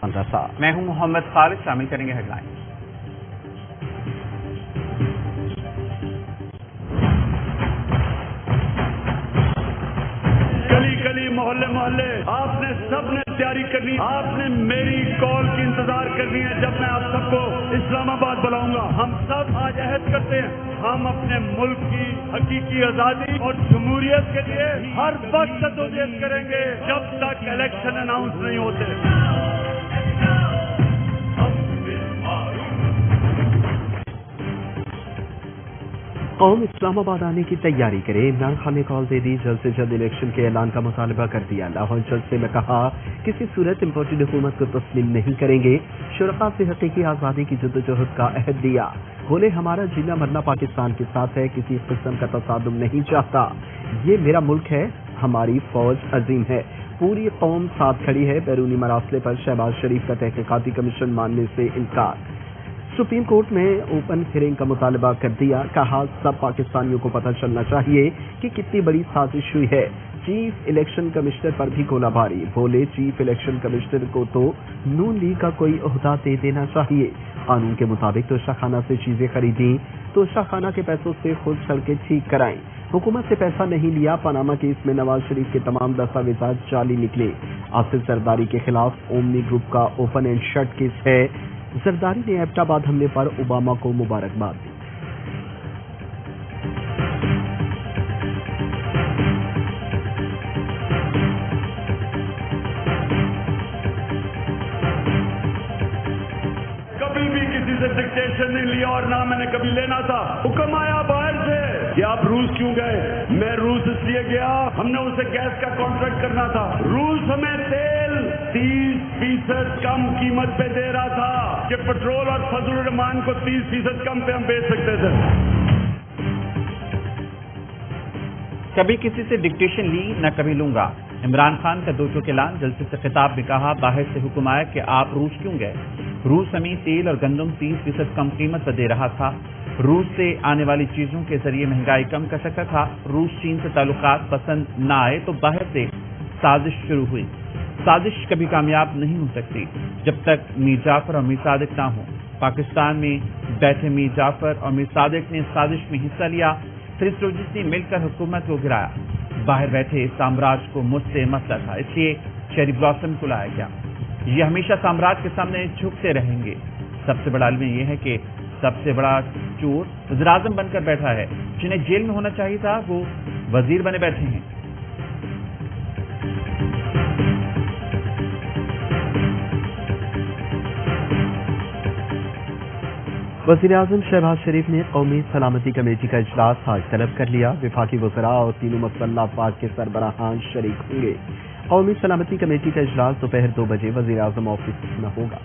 रसा। मैं हूं मोहम्मद खालिद, शामिल करेंगे हेडलाइन। गली गली मोहल्ले मोहल्ले आपने सबने तैयारी करनी, आपने मेरी कॉल की इंतजार करनी है जब मैं आप सबको इस्लामाबाद बुलाऊंगा। हम सब आज अहद करते हैं, हम अपने मुल्क की हकीकी आजादी और जमहूरियत के लिए हर वक्त जद्दोजहद करेंगे जब तक इलेक्शन अनाउंस नहीं होते। कौम इस्लामाबाद आने की तैयारी करे। इमरान खान ने कॉल दे दी, जल्द से जल्द इलेक्शन के ऐलान का मुतालबा कर दिया। लाहौर जलसे में कहा किसी सूरत इम्पोर्टेड हुकूमत को तस्लीम नहीं करेंगे। शुरका से हकीकी आज़ादी की जद्दोजहद का अहद दिया। बोले हमारा जीना मरना पाकिस्तान के साथ है, किसी किस्म का तसादुम नहीं चाहता। ये मेरा मुल्क है, हमारी फौज अजीम है, पूरी कौम साथ खड़ी है। बैरूनी मरासले पर शहबाज शरीफ का तहकीकाती कमीशन मानने से इनकार। सुप्रीम कोर्ट में ओपन हियरिंग का मुतालबा कर दिया। कहा सब पाकिस्तानियों को पता चलना चाहिए कि कितनी बड़ी साजिश हुई है। चीफ इलेक्शन कमिश्नर पर भी गोलाबारी। बोले चीफ इलेक्शन कमिश्नर को तो नून लीग का कोई ओहदा दे देना चाहिए। कानून के मुताबिक तोशाखाना से चीजें खरीदी, तोशाखाना के पैसों से खुद सड़कें ठीक कराएं। हुकूमत से पैसा नहीं लिया। पनामा केस में नवाज शरीफ के तमाम दस्तावेजात जाली निकले। आसिफ जरदारी के खिलाफ ओमनी ग्रुप का ओपन एंड शट केस है। जरदारी ने एबटाबाद हमले पर ओबामा को मुबारकबाद दी। कभी भी किसी से डिक्टेशन नहीं लिया और ना मैंने कभी लेना था। हुक्म आया बाहर से कि आप रूस क्यों गए। मैं रूस इसलिए गया, हमने उसे गैस का कॉन्ट्रैक्ट करना था। रूस हमें तेल 30% कम कीमत पे दे रहा था कि पेट्रोल और फजल रहमान को 30% कम पे हम बेच सकते थे। कभी किसी से डिक्टेशन ली, न कभी लूंगा। इमरान खान का दो टोक ऐलान। जलसे से खिताब में कहा बाहर से हुक्म आया कि आप रूस क्यों गए। रूस हमें तेल और गंदम 30% कम कीमत पर दे रहा था। रूस से आने वाली चीजों के जरिए महंगाई कम कर सकता था। रूस चीन से ताल्लुकात पसंद न आए तो बाहर से साजिश शुरू हुई। साजिश कभी कामयाब नहीं हो सकती जब तक मीर जाफर और मीर सादिक ना हो। पाकिस्तान में बैठे मीर जाफर और मीर सादिक ने साजिश में हिस्सा लिया। त्रिस्रोजिस ने मिलकर हुकूमत को गिराया। बाहर बैठे साम्राज्य को मुझसे मसला था, इसलिए चेरी ब्लॉसम को लाया गया। ये हमेशा साम्राज्य के सामने झुकते रहेंगे। सबसे बड़ा अलम यह है कि सबसे बड़ा चोर वज़ीर-ए-आज़म बनकर बैठा है। जिन्हें जेल में होना चाहिए था वो वजीर बने बैठे हैं। वज़ीर-ए-आज़म शहबाज शरीफ ने कौमी सलामती कमेटी का इजलास आज तलब कर लिया। वफाकी वज़रा और तीनों मुसल्लह अफ़वाज के सरबराहान शरीक होंगे। कौमी सलामती कमेटी का इजलास दोपहर 2 बजे वज़ीर-ए-आज़म ऑफिस में होगा।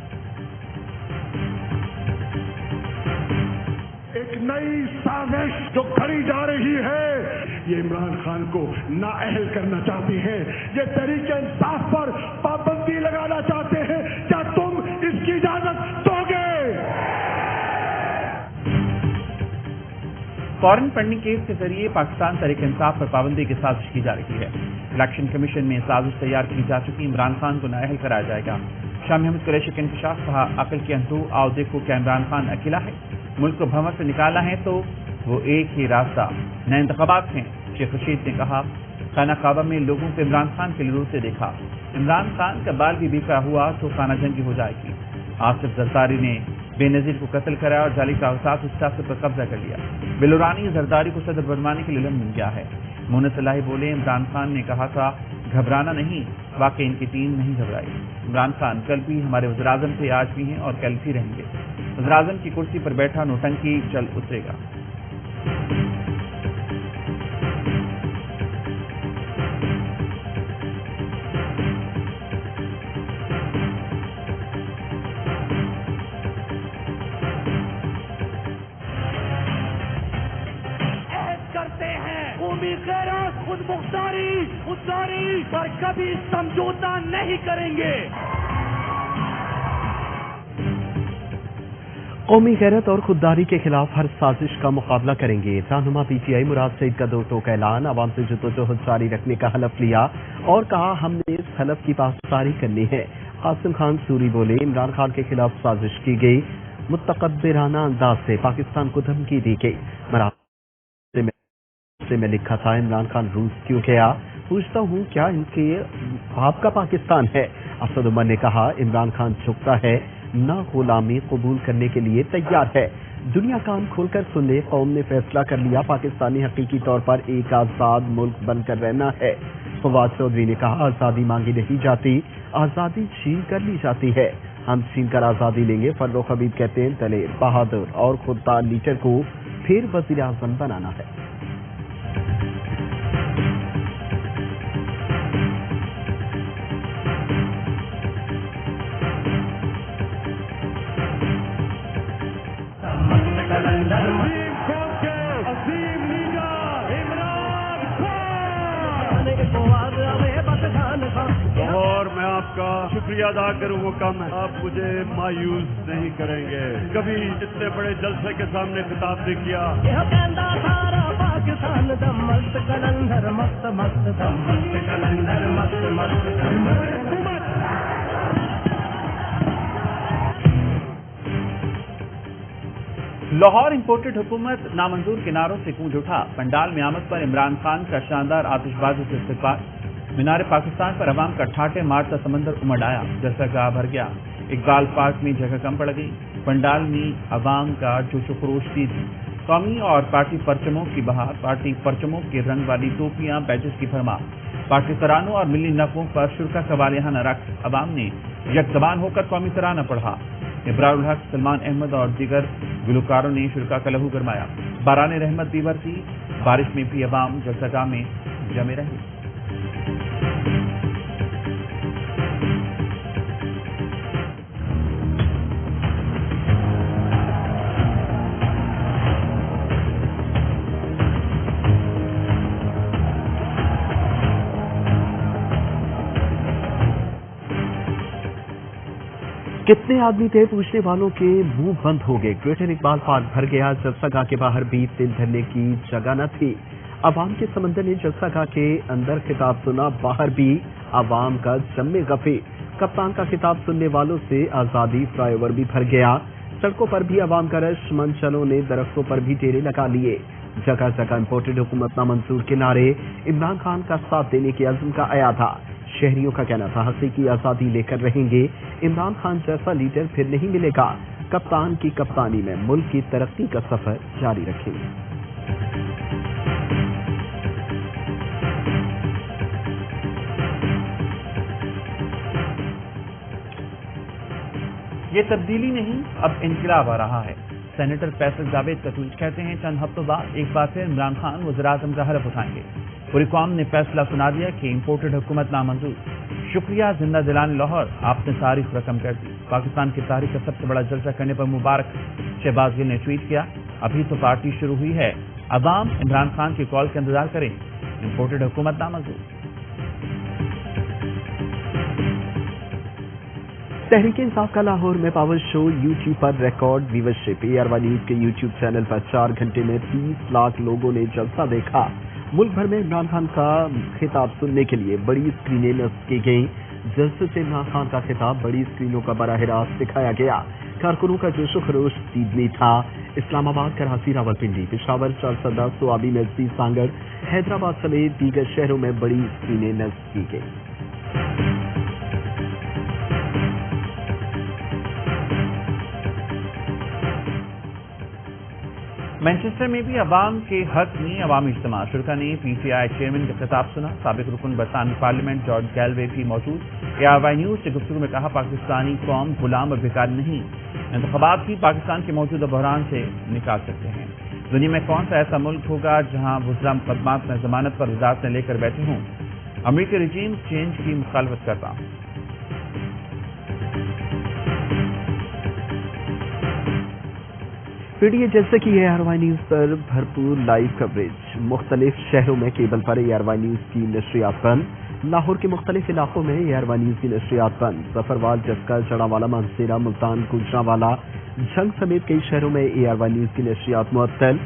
एक नई साजिश जो खड़ी जा रही है, ये इमरान खान को नाअहल करना चाहती है। ये तहरीक इंसाफ पर पाबंदी लगाना चाहते हैं। क्या तुम इसकी इजाजत दोगे? फॉरेन फंडिंग केस के जरिए पाकिस्तान तहरीक इंसाफ पर पाबंदी की साजिश की जा रही है। इलेक्शन कमीशन में साजिश तैयार की जा चुकी। इमरान खान को नाअहल कराया जाएगा। शाह महमूद कुरैशी का इंकशाफ। कहा अकल के अंधू आओ देखो क्या इमरान खान अकेला है। मुल्क को भंवर से निकाला है तो वो एक ही रास्ता नए इंतखाबात हैं। शेख रशीद ने कहा खाना काबा में लोगों को इमरान खान के लिए रोते देखा। इमरान खान का बाल भी बिखरा हुआ तो खाना जंगी हो जाएगी। आसिफ जरदारी ने बेनजीर को कत्ल कराया और जाली कागजात सियासत पर कब्जा कर लिया। बिलुरानी जरदारी को सदर बनवाने के लिए इल्म मिल गया है। मोहन सलाही बोले इमरान खान ने कहा था घबराना नहीं, वाकई इनकी टीम नहीं घबराई। इमरान खान कल भी हमारे वज़ीर-ए-आज़म थे, आज भी हैं और कल भी रहेंगे। वज़ीर-ए-आज़म की कुर्सी पर बैठा नौटंकी चल उतरेगा। खुद मुख्तारी पर कभी समझौता नहीं करेंगे। कौमी गैरत और खुददारी के खिलाफ हर साजिश का मुकाबला करेंगे। रहनुमा पीटीआई मुराद सईद का दो टोक ऐलान। आवाम से जद्दोजहद जारी रखने का हलफ लिया और कहा हमने इस हलफ की पासदारी करनी है। قاسم خان سوری بولے عمران خان کے خلاف سازش کی گئی، متکبرانہ انداز سے پاکستان کو دھمکی دی گئی۔ میں لکھا تھا عمران خان روس کیوں گیا، پوچھتا ہوں کیا ان کے باپ کا پاکستان ہے؟ اسد عمر نے کہا عمران خان جھکتا ہے، نہ غلامی قبول کرنے کے لیے تیار ہے۔ دنیا کان کھول کر سن لے، قوم نے فیصلہ کر لیا، پاکستانی حقیقی طور پر ایک آزاد ملک بن کر رہنا ہے۔ فواد چودھری نے کہا آزادی مانگی نہیں جاتی، آزادی چھین کر لی جاتی ہے، ہم چھین کر آزادی لیں گے۔ فروخ حبیب کہتے ہیں دلیر، بہادر اور خوددار لیڈر کو پھر وزیر اعظم بنانا ہے۔ اور میں آپ کا شکریہ ادا کروں وہ کم ہے، آپ مجھے مایوس نہیں کریں گے۔ کبھی اتنے بڑے جلسے کے سامنے خطاب نہیں کیا۔ لاہور امپورٹڈ حکومت نامنظور کے نعروں سے گونج اٹھا، پنڈال میں آمد پر عمران خان کا شاندار آتش بازی سے استقبال، مینار پاکستان پر عوام کا ٹھاٹے مارتا سمندر امڑ آیا، جلسہ گاہ بھر گیا، اقبال پارک میں جگہ کم پڑ گئی، پنڈال میں عوام کا جوش و خروش تھی، قومی اور پارٹی پرچموں کی بہار، پارٹی پرچموں کے رنگ والی ٹوپیاں بیجز کی بھرمار، پارٹی ترانوں اور ملی نغموں پر شرکا کا والیانہ رقص، عوام نے یک زبان ہو کر قومی ترانہ پڑھا، ابرار الحق، سلمان احمد اور دیگر گلوکاروں نے شرکا کا لہو گرمایا، باران رحمت بھی برسی، بارش میں بھی عوام جلسہ گاہ میں جمے رہے۔ کتنے آدمی تھے پوچھنے والوں کے منہ بند ہو گئے، گریٹر اقبال پارک بھر گیا، جلسہ گاہ کے باہر بھی دل دھرنے کی جگہ نہ تھی، عوام کے سمندر نے جلسہ گاہ کے اندر خطاب سنا، باہر بھی عوام کا جم غفی، کپتان کا خطاب سننے والوں سے آزادی فلائی اوور بھی بھر گیا، سڑکوں پر بھی عوام کا رش، منچلوں نے درختوں پر بھی ڈیرے لگا لیے، جگہ جگہ امپورٹڈ حکومت نامنظور کے نعرے، عمران خان کا ساتھ دینے کے عزم کا عیا تھا، شہریوں کا کہنا تھا حقیقی آزادی لے کر رہیں گے، عمران خان جیسا لیڈر پھر نہیں ملے گا، کپتان کی کپتانی میں ملک کی ترقی کا سفر جاری رکھیں گے۔ یہ تبدیلی نہیں، اب انقلاب آ رہا ہے، سینیٹر فیصل جاوید کا ٹویٹ، کہتے ہیں چند ہفتوں بعد ایک بار پھر عمران خان وزیراعظم کا حلف اٹھائیں گے، پوری قوم نے فیصلہ سنا دیا کہ امپورٹڈ حکومت نامنظور، شکریہ زندہ دلان لاہور، آپ نے تاریخ رقم کر دی، پاکستان کی تاریخ کا سب سے بڑا جلسہ کرنے پر مبارک، شہباز گل نے ٹویٹ کیا، ابھی تو پارٹی شروع ہوئی ہے، عوام عمران خان کی کال کا انتظار کریں، امپورٹڈ حکومت نامنظور۔ تحریک انصاف کا لاہور میں پاور شو یوٹیوب پر ریکارڈ ویورشپ، AR1 نیوز کے یوٹیوب چینل پر 4 گھنٹے میں 30 لاکھ لوگوں نے جلسہ دیکھا، ملک بھر میں عمران خان کا خطاب سننے کے لیے بڑی اسکرینیں نصب کی گئیں، جلسے سے عمران خان کا خطاب بڑی اسکرینوں کا براہ راست دکھایا گیا، کارکنوں کا جوش و خروش دیدنی تھا، اسلام آباد، کراچی، راولپنڈی، پشاور، چارسدہ، سوابی، میزبی، سانگڑ، حیدرآباد سمیت دیگر شہروں میں بڑی اسکرینیں نصب کی گئیں۔ مینچسٹر میں بھی عوام کے حق میں عوامی اجتماع، شرکا نے PTI چیئرمین کا خطاب سنا، سابق رکن برطانوی پارلیمنٹ جارج گیلوے بھی موجود، ARY نیوز سے گفتگو میں کہا پاکستانی قوم غلام اور بیکار نہیں، انتخابات ہی پاکستان کے موجودہ بحران سے نکال سکتے ہیں، دنیا میں کون سا ایسا ملک ہوگا جہاں وزراء مقدمات میں ضمانت پر وزارتیں لے کر بیٹھے ہوں، امریکی رجیم چینج کی مخالفت کرتا ہوں۔ PTI جلسے کی ARY نیوز پر بھرپور لائیو کوریج، مختلف شہروں میں کیبل پر ARY نیوز کی نشریات بند، لاہور کے مختلف علاقوں میں ARY نیوز کی نشریات بند، ظفروال، جسکا، جڑاوالا، مانسیرا، ملتان، گوجرانوالا، جھنگ سمیت کئی شہروں میں ARY نیوز کی نشریات معطل،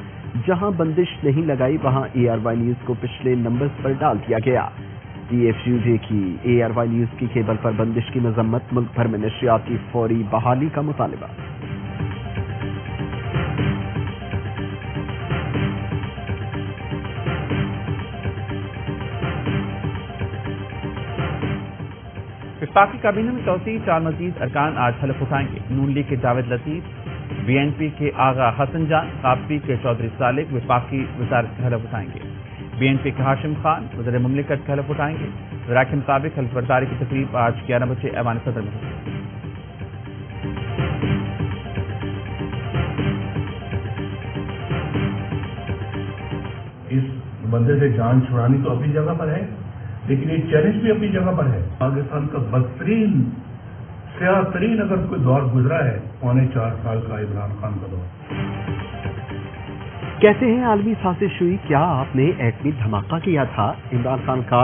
جہاں بندش نہیں لگائی وہاں ARY نیوز کو پچھلے نمبرز پر ڈال دیا گیا۔ PFUJ की ARY न्यूज की केबल पर बंदिश की मजम्मत, मुल्क भर में नशरियात की फौरी बहाली का मुतालबा। वफाकी काबीना में तोसी 4 मजीद अरकान आज हलफ उठाएंगे। नून लीग के जावेद लतीफ, BNP के आगा हसन जान, कापी के चौधरी सालिक वफाकी वजारत का हलफ उठाएंगे। BNP के हाशिम खान वज़ीर मुमलिकत का हलफ उठाएंगे। ज़रा के मुताबिक हल्फ बर्दारी की तकरीब आज 11 बजे ऐवान सदर में होगी। इस बंदे से जान छुड़ानी तो अपनी जगह पर है, लेकिन ये चैलेंज भी अपनी जगह पर है। पाकिस्तान का बदतरीन स्याह तरीन अगर कोई दौर गुजरा है 4.25 साल का इमरान खान का दौर। कहते हैं आलमी साजिश हुई, क्या आपने एटमी धमाका किया था? इमरान खान का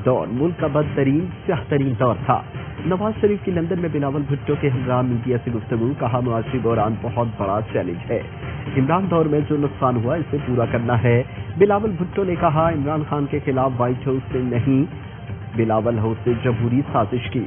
दौर मुल्क का बदतरीन स्याह तरीन दौर था। नवाज शरीफ की लंदन में बिलावल भुट्टो के हमरा मीडिया से गुफ्तगू, कहा मुआशी बहरान बहुत बड़ा चैलेंज है, इमरान दौर में जो नुकसान हुआ इसे पूरा करना है। बिलावल भुट्टो ने कहा इमरान खान के खिलाफ व्हाइट हाउस ने नहीं बिलावल हाउस से जमहूरी साजिश की।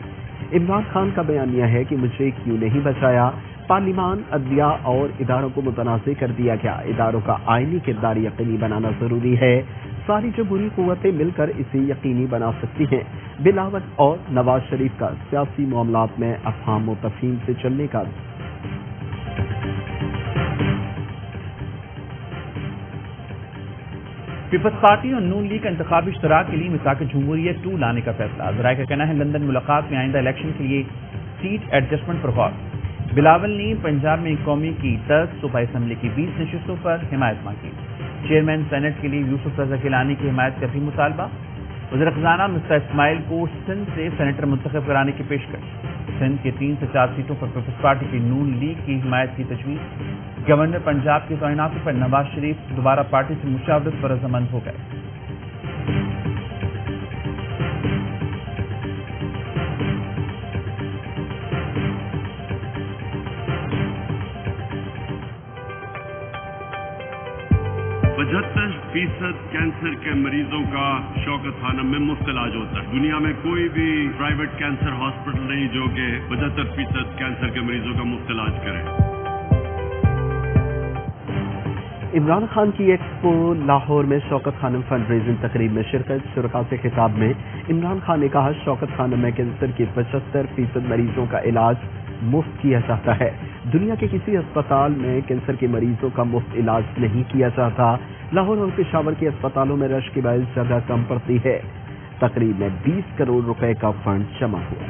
इमरान खान का बयानिया है कि मुझे क्यों नहीं बचाया, पार्लिमान, अदलिया और इदारों को मुतनाज़ कर दिया गया। इदारों का आईनी किरदार यकीनी बनाना जरूरी है, सारी जमहूरी कुव्वतें मिलकर इसे यकीनी बना सकती हैं। बिलावल और नवाज शरीफ का सियासी मामलात में अफहाम व तफहीम से चलने का पीपल्स पार्टी और नून लीग का इंतखाबी इश्तराक के लिए मिसाक जमहूरियत 2 लाने का फैसला। ज़राए का कहना है लंदन मुलाकात में आइंदा इलेक्शन के लिए सीट एडजस्टमेंट पर गौर। बिलावल ने पंजाब में कौमी की 10 सूबाई असम्बली की 20 नशिस्तों पर हिमायत मांगी। चेयरमैन सेनेट के लिए यूसुफ रजा गिलानी की हिमायत का भी मुतालबा। वज़ीर खजाना मिस्टर इस्माइल को सिंध से सेनेटर मुंतखब कराने की पेशकश। सिंध के 3 से 4 सीटों पर पीपल्स पार्टी की नून लीग की हिमायत की तजवीज़। गवर्नर पंजाब की तैनाती पर नवाज शरीफ दोबारा पार्टी से मुशावरत पर रजामंद हो गए। %75 कैंसर के मरीजों का शौकत खानम में मुफ्त इलाज होता है। दुनिया में कोई भी प्राइवेट कैंसर हॉस्पिटल नहीं जो कि 75% कैंसर के मरीजों का मुफ्त इलाज करे। इमरान खान की एक्सपो लाहौर में शौकत खानम फंड रेजिंग तकरीब में शिरकत। शुरका से खिताब में इमरान खान ने कहा शौकत खानम में कैंसर के 75% मरीजों का इलाज मुफ्त किया जाता है। दुनिया के किसी अस्पताल में कैंसर के मरीजों का मुफ्त इलाज नहीं किया जाता। लाहौर और पेशावर के अस्पतालों में रश की बायस जगह कम पड़ती है। तकरीब में 20 करोड़ रुपए का फंड जमा हुआ।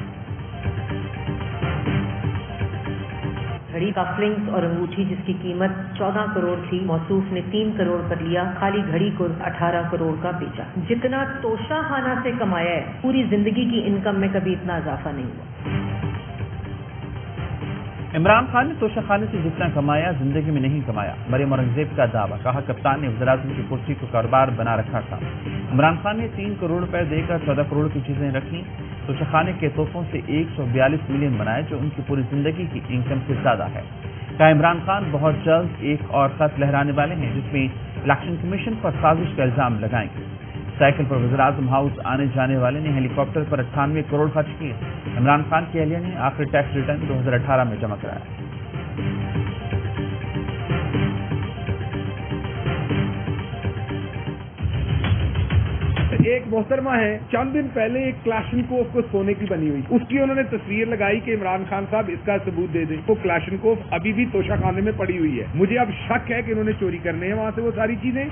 घड़ी कफलिंग्स और अंगूठी जिसकी कीमत 14 करोड़ थी, मौसूफ ने 3 करोड़ पर लिया, खाली घड़ी को 18 करोड़ का बेचा। जितना तोशाखाना से कमाया है पूरी जिंदगी की इनकम में कभी इतना इजाफा नहीं हुआ। इमरान खान ने तोशाखाने से जितना कमाया जिंदगी में नहीं कमाया, मरियम औरंगजेब का दावा। कहा कप्तान ने वज़ीर-ए-आज़म की कुर्सी को कारोबार बना रखा था। इमरान खान ने 3 करोड़ रुपए देकर 14 करोड़ की चीजें रखी। तोशाखाने के तोहफों से 142 मिलियन बनाए जो उनकी पूरी जिंदगी की इनकम से ज्यादा है। कहा इमरान खान बहुत जल्द एक और खत लहराने वाले हैं जिसमें इलेक्शन कमीशन पर साजिश का इल्जाम लगाएंगे। साइकिल पर वज़ीर-ए-आज़म हाउस आने जाने वाले ने हेलीकॉप्टर पर 98 करोड़ खर्च किए। इमरान खान की अहलिया ने आखिरी टैक्स रिटर्न 2018 में जमा कराया। एक मोहतरमा है, चंद दिन पहले एक क्लाशनकोफ को सोने की बनी हुई, उसकी उन्होंने तस्वीर लगाई कि इमरान खान साहब इसका सबूत दे दें। वो क्लाशनकोफ अभी भी तोशाखाने में पड़ी हुई है। मुझे अब शक है कि उन्होंने चोरी करने हैं वहां से वो सारी चीजें।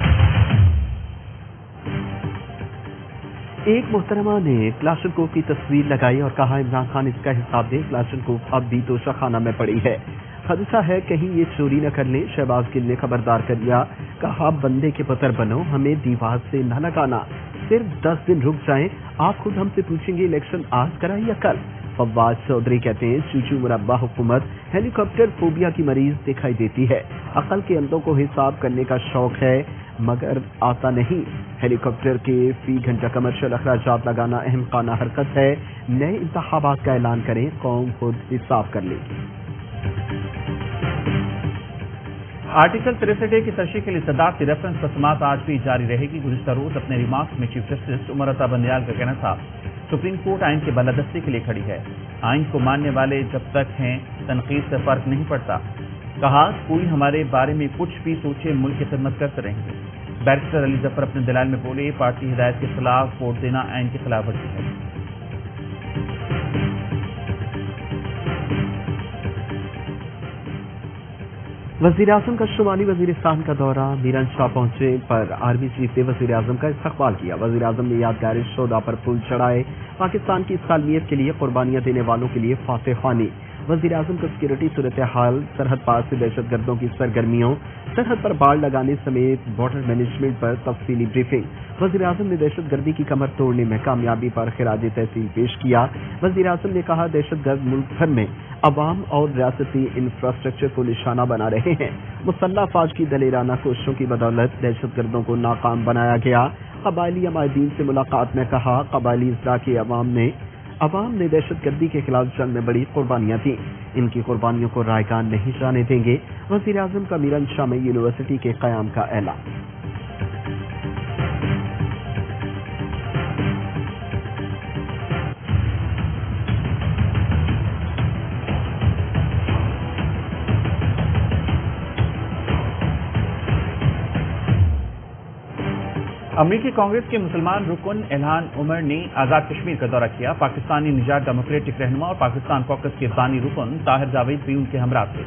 एक मोहतरमा ने क्लाशनकोफ की तस्वीर लगाई और कहा इमरान खान इसका हिसाब दे, क्लाशनकोफ अब भी तोशाखाना में पड़ी है, खदशा है कहीं ये चोरी न कर ले। शहबाज गिल ने खबरदार कर दिया, कहा बंदे के पतर बनो, हमें दीवार से न लगाना, सिर्फ 10 दिन रुक जाएं, आप खुद हमसे पूछेंगे इलेक्शन आज कराएं या कल। फवाद चौधरी कहते हैं चूचू मुरब्बा हुकूमत हेलीकॉप्टर फोबिया की मरीज दिखाई देती है। अकल के अंदों को हिसाब करने का शौक है मगर आता नहीं। हेलीकॉप्टर के फी घंटा कमर्शियल अखराजात लगाना अहम काना हरकत है। नए इंतखाबात का ऐलान करें, कौम खुद हिसाब कर लेगी। आर्टिकल 63A की तरशीह के लिए सदाकत की रेफरेंस पर समाअत आज भी जारी रहेगी। गुज़िश्ता रोज अपने रिमार्क्स में चीफ जस्टिस उमर अता बंदयाल का कहना था, सुप्रीम कोर्ट आइन के बालादस्ती के लिए खड़ी है। आइन को मानने वाले जब तक हैं तनकीद से फर्क नहीं पड़ता। कहा, कोई हमारे बारे में कुछ भी सोचे, मुल्क की खिदमत करते रहेंगे। बैरिस्टर अली जफर अपने दलाल में बोले, पार्टी हिदायत के खिलाफ वोट देना आइन की खिलाफ वर्जी है। वज़ीर-ए-आज़म का शुमाली वज़ीरिस्तान का दौरा। मीरन शाह पहुंचे पर आर्मी चीफ ने वज़ीर-ए-आज़म का इस्तकबाल किया। वज़ीर-ए-आज़म ने यादगार शोधा पर फूल चढ़ाए। पाकिस्तान की सालमियत के लिए कुर्बानियां देने वालों के लिए फातेहानी। वज़ीर-ए-आज़म को सिक्योरिटी सूरत हाल, सरहद पार से दहशतगर्दों की सरगर्मियों, सरहद पर बाड़ लगाने समेत बॉर्डर मैनेजमेंट पर तफसीली ब्रीफिंग। वज़ीर-ए-आज़म ने दहशतगर्दी की कमर तोड़ने में कामयाबी पर खिराज तहसील पेश किया। वज़ीर-ए-आज़म ने कहा, दहशतगर्द मुल्क भर में अवाम और रियासती इंफ्रास्ट्रक्चर को निशाना बना रहे हैं। मुसल्लह अफवाज की दलेराना कोशिशों की बदौलत दहशतगर्दों को नाकाम बनाया गया। कबायली अमायदीन से मुलाकात में कहा, कबायली इजला की अवाम ने दहशतगर्दी के खिलाफ जंग में बड़ी कुर्बानियां दी। इनकी कुर्बानियों को रायगान नहीं जाने देंगे। वज़ीर-ए-आज़म का मीरन शाह में यूनिवर्सिटी के क़याम का ऐलान। अमरीकी कांग्रेस के मुसलमान रुकन इल्हान उमर ने आज़ाद कश्मीर का दौरा किया। पाकिस्तानी निजात डेमोक्रेटिक रहनुमा और पाकिस्तान कॉकस के बानी रुकन ताहिर जावेद भी उनके हमरा थे।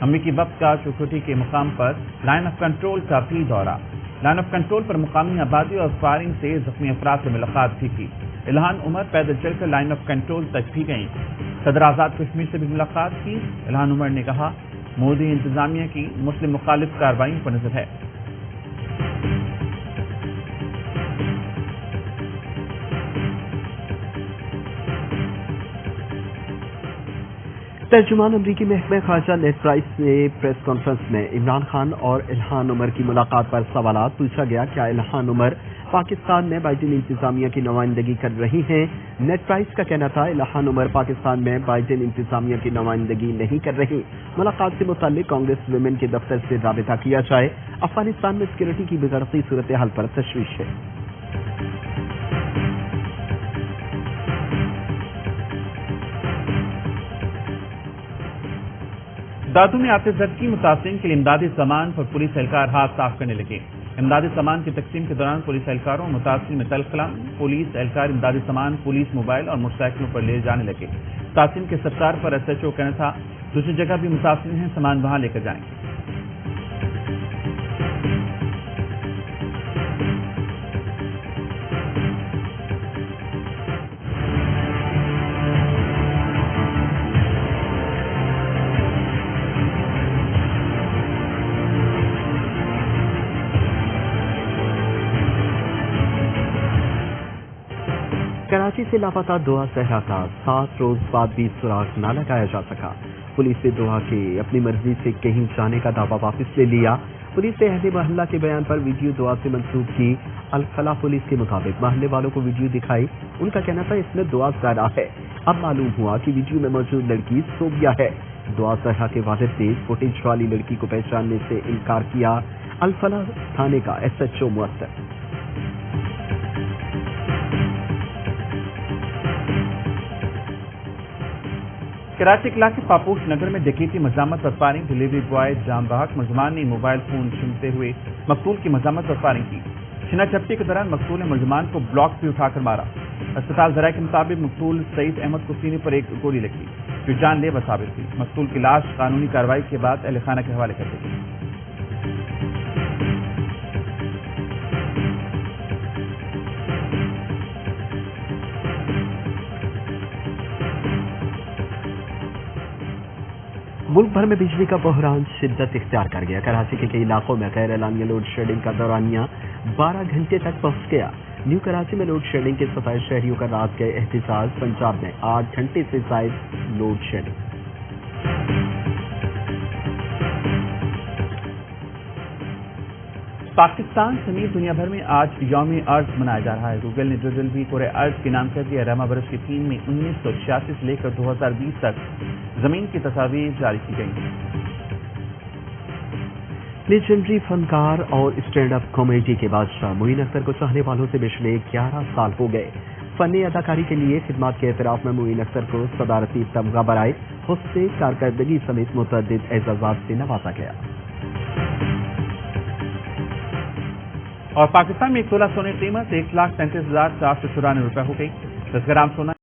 अमरीकी वफ्द का चौखुटी के मुकाम पर लाइन ऑफ कंट्रोल का भी दौरा। लाइन ऑफ कंट्रोल पर मुकामी आबादी और फायरिंग से जख्मी अफराद से मुलाकात भी की। इल्हान उमर पैदल चलकर लाइन ऑफ कंट्रोल तक भी गईं। सदर आज़ाद कश्मीर से भी मुलाकात की। इल्हान उमर ने कहा, मोदी इंतजामिया की मुस्लिम मुखालिफ कार्रवाई पर नजर है। तर्जुमान अमरीकी महकमा खारजा नेड प्राइस ने प्रेस कॉन्फ्रेंस में इमरान खान और इल्हान उमर की मुलाकात पर सवालात। पूछा गया, क्या इल्हान उमर पाकिस्तान में बाइडेन इंतजामिया की नुमाइंदगी कर रही हैं? नेड प्राइस का कहना था, इल्हान उमर पाकिस्तान में बाइडेन इंतजामिया की नुमाइंदगी नहीं कर रही। मुलाकात से मुताल्लिक कांग्रेस विमेन के दफ्तर से राबिता किया जाए। अफगानिस्तान में सिक्योरिटी की बिगड़ती सूरत हाल पर तशवीश है। दादू में आतिश ज़दगी मुतासिरीन के लिए इमदादी सामान पर पुलिस एहलकार हाथ साफ करने लगे। इमदादी सामान की तकसीम के दौरान पुलिस एहलकारों मुतासिरीन में तलखला। पुलिस एहलकार इमदादी सामान पुलिस मोबाइल और मोटरसाइकिलों पर ले जाने लगे। मुतासिरीन के सत्तार पर SHO कहना था, दूसरी जगह भी मुतासिरीन हैं, सामान वहां लेकर जाएंगे। कराची से लापता दोहा सहरा का 7 रोज बाद भी सुराग न लगाया जा सका। पुलिस ने दोहा के अपनी मर्जी से कहीं जाने का दावा वापस ले लिया। पुलिस ने अहले महल्ला के बयान पर वीडियो दोहा से मंसूब की। अल-फलाह पुलिस के मुताबिक महल्ले वालों को वीडियो दिखाई। उनका कहना था, इसमें दुआ ज़्यादा है। अब मालूम हुआ कि वीडियो में मौजूद लड़की सोबिया है। दुआ सहरा के वालिद ने फुटेज वाली लड़की को पहचानने से इनकार किया। अल-फलाह थाने का SHO मुअत्तर। कराची के इलाके पापोश नगर में डकैती मजामत और फायरिंग। डिलीवरी बॉय जाम बहक मुलजमान ने मोबाइल फोन छीनते हुए मकतूल की मजामत और फायरिंग की। छिना झपटी के दौरान मकतूल ने मुलजमान को ब्लॉक से उठाकर मारा। अस्पताल जराये के मुताबिक मकतूल सईद अहमद को सीने पर एक गोली लगी जो जानलेवा साबित हुई। मकतूल की लाश कानूनी कार्रवाई के बाद अहल खाना के हवाले कर दी गई। मुल्क भर में बिजली का बहरान शिद्दत इख्तियार कर गया। कराची के कई इलाकों में गैर एलानिया लोड शेडिंग का दौरानिया 12 घंटे तक पहुंच गया। न्यू कराची में लोड शेडिंग के 27 शहरियों का रात गए एहतजाज। पंजाब में 8 घंटे से जायद लोड शेडिंग। पाकिस्तान समेत दुनिया भर में आज यौम अर्ज मनाया जा रहा है। गूगल ने ड्रिजल भी पूरे अर्ज के नाम कर दिया। रहमा बरस की थीम में 1986 से लेकर 2020 तक जमीन की तस्वीर जारी की गई। लेजेंडरी फनकार और स्टैंड अप कॉमेडी के बादशाह मोइन अख्तर को चाहने वालों से पिछले 11 साल हो गए। फनी अदाकारी के लिए खिदमत के एतराफ में मोइन अख्तर को सदारती तमगा बराए हुस्न कारकर्दगी समेत मुतअद्दिद एजाज़ात से नवाजा गया। और पाकिस्तान में एक तोला सोने की कीमत 1,37,494 रुपए हो गई। 10 ग्राम सोना